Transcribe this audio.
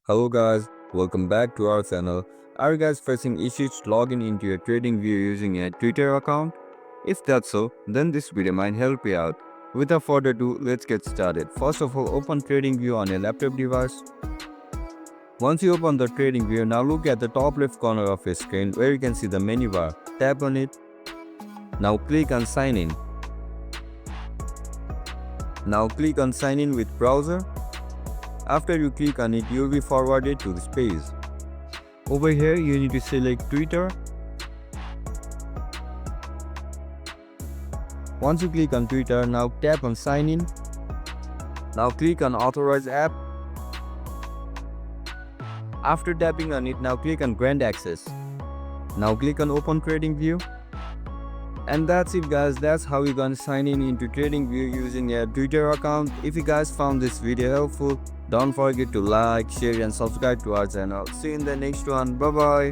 Hello guys, welcome back to our channel. Are you guys facing issues logging into your TradingView using a Twitter account? If that's so, then this video might help you out. Without further ado, let's get started. First of all, open TradingView on your laptop device. Once you open the TradingView, now look at the top left corner of your screen where you can see the menu bar. Tap on it. Now click on sign in. Now click on sign in with browser. After you click on it, you will be forwarded to this page. Over here, you need to select Twitter. Once you click on Twitter, now tap on sign in. Now click on authorize app. After tapping on it, now click on grant access. Now click on open TradingView. And that's it guys, that's how you can sign in into TradingView using a Twitter account. If you guys found this video helpful, don't forget to like, share and subscribe to our channel. See you in the next one. Bye bye.